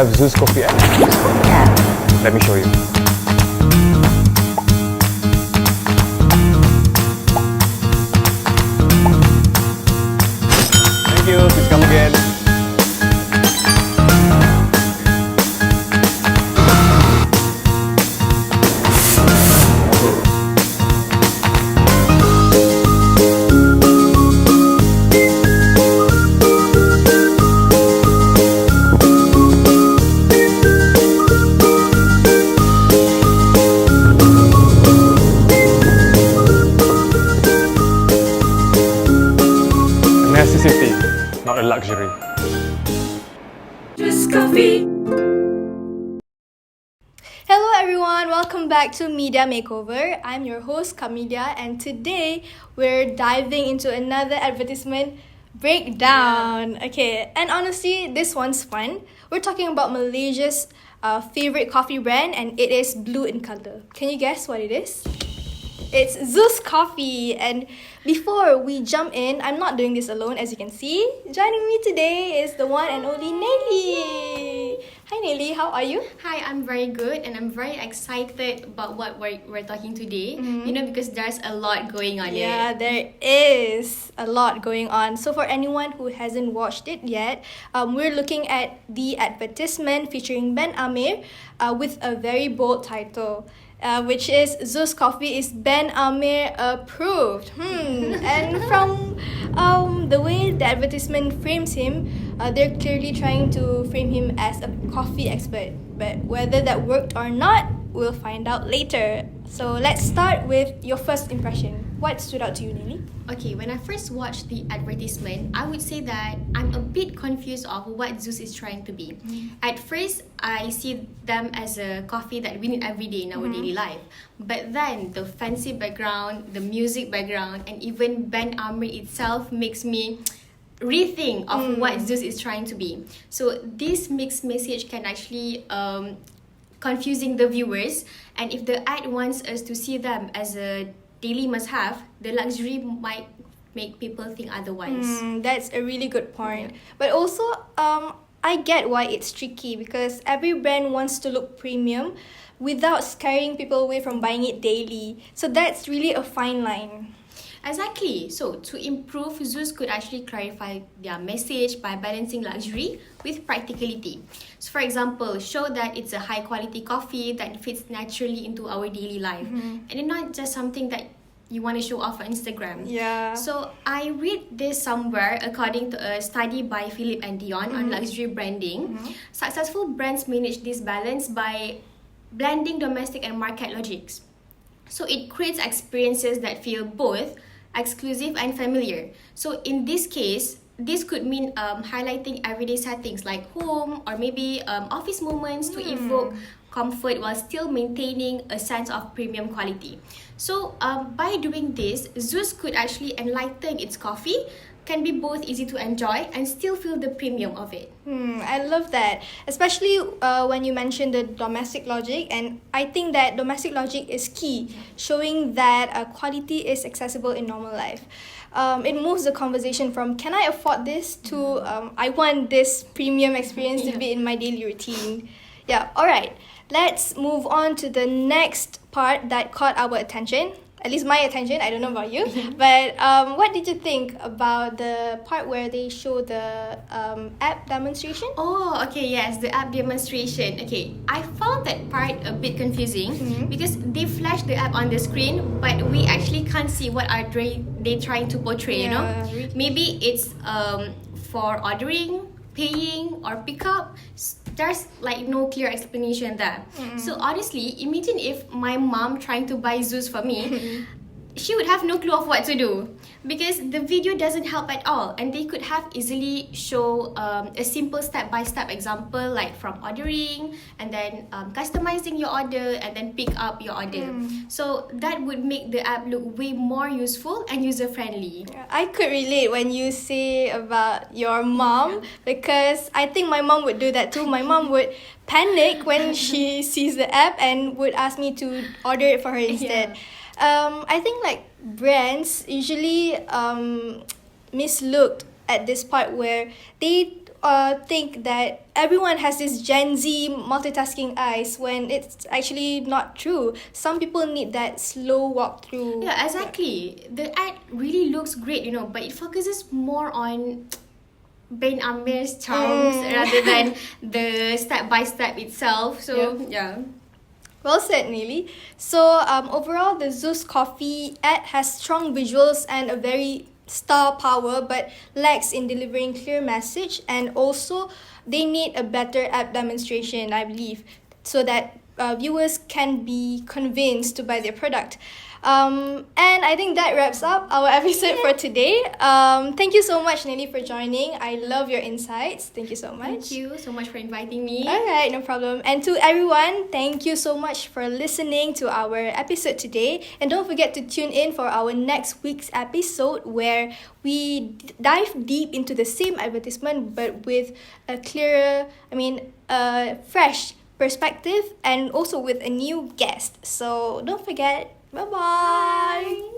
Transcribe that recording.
have Zeus Coffee app? Yeah. Let me show you. Thank you, please come again. Necessity, not a luxury. Hello everyone, welcome back to Media Makeover. I'm your host Kamilia, and today we're diving into another advertisement breakdown. Okay, and honestly, this one's fun. We're talking about Malaysia's favorite coffee brand, and it is blue in color. Can you guess what it is? It's Zeus Coffee. And before we jump in, I'm not doing this alone, as you can see. Joining me today is the one and only Nayli. Hi Nayli, how are you? Hi, I'm very good and I'm very excited about what we're talking today. You know, because there's a lot going on Yeah, there is a lot going on. So for anyone who hasn't watched it yet, we're looking at the advertisement featuring Ben Amir with a very bold title. Which is Zeus Coffee is Ben Amir approved. And from the way the advertisement frames him, they're clearly trying to frame him as a coffee expert. But whether that worked or not, we'll find out later. So let's start with your first impression. What stood out to you, Nili? Okay, when I first watched the advertisement, I would say that I'm a bit confused of what Zeus is trying to be. At first, I see them as a coffee that we need every day in our daily life. But then the fancy background, the music background, and even Ben Amir itself makes me rethink of what Zeus is trying to be. So this mixed message can actually confusing the viewers, and if the ad wants us to see them as a daily must-have, the luxury might make people think otherwise. That's a really good point. But also, I get why it's tricky because every brand wants to look premium without scaring people away from buying it daily. So that's really a fine line. Exactly. So to improve, Zeus could actually clarify their message by balancing luxury with practicality. So for example, show that it's a high quality coffee that fits naturally into our daily life. And it's not just something that you want to show off on Instagram. Yeah. So I read this somewhere according to a study by Philip and Dion on luxury branding. Successful brands manage this balance by blending domestic and market logics. So it creates experiences that feel both exclusive and familiar. So in this case, this could mean highlighting everyday settings like home or maybe office moments to evoke comfort while still maintaining a sense of premium quality. So by doing this, Zeus could actually enlighten its coffee, can be both easy to enjoy and still feel the premium of it. I love that, especially when you mentioned the domestic logic, and I think that domestic logic is key, showing that quality is accessible in normal life. It moves the conversation from can I afford this to I want this premium experience to be in my daily routine. Yeah, alright. Let's move on to the next part that caught our attention. At least my attention, I don't know about you. But what did you think about the part where they show the app demonstration? Oh, okay, yes, the app demonstration. Okay, I found that part a bit confusing because they flash the app on the screen, but we actually can't see what are they trying to portray, you know? Maybe it's for ordering, paying, or pickup. There's like no clear explanation there. So honestly, imagine if my mom trying to buy Zeus for me, she would have no clue of what to do because the video doesn't help at all, and they could have easily show a simple step-by-step example like from ordering and then customizing your order and then pick up your order. So that would make the app look way more useful and user-friendly. I could relate when you say about your mom because I think my mom would do that too. My mom would panic when she sees the app and would ask me to order it for her instead. I think like brands usually mislooked at this part where they think that everyone has this Gen Z multitasking eyes when it's actually not true. Some people need that slow walk through. Yeah, exactly. The ad really looks great, but it focuses more on Ben Amir's charms rather than the step by step itself. So yeah. Well said, Nayli. So overall, the Zeus Coffee ad has strong visuals and a very star power, but lacks in delivering clear message, and also they need a better app demonstration, I believe, so that viewers can be convinced to buy their product. And I think that wraps up our episode for today. Thank you so much, Nayli, for joining. I love your insights. Thank you so much. Thank you so much for inviting me. Alright, no problem. And to everyone, thank you so much for listening to our episode today. And don't forget to tune in for our next week's episode, where we dive deep into the same advertisement but with a clearer, a fresh perspective, and also with a new guest. So don't forget. Bye-bye.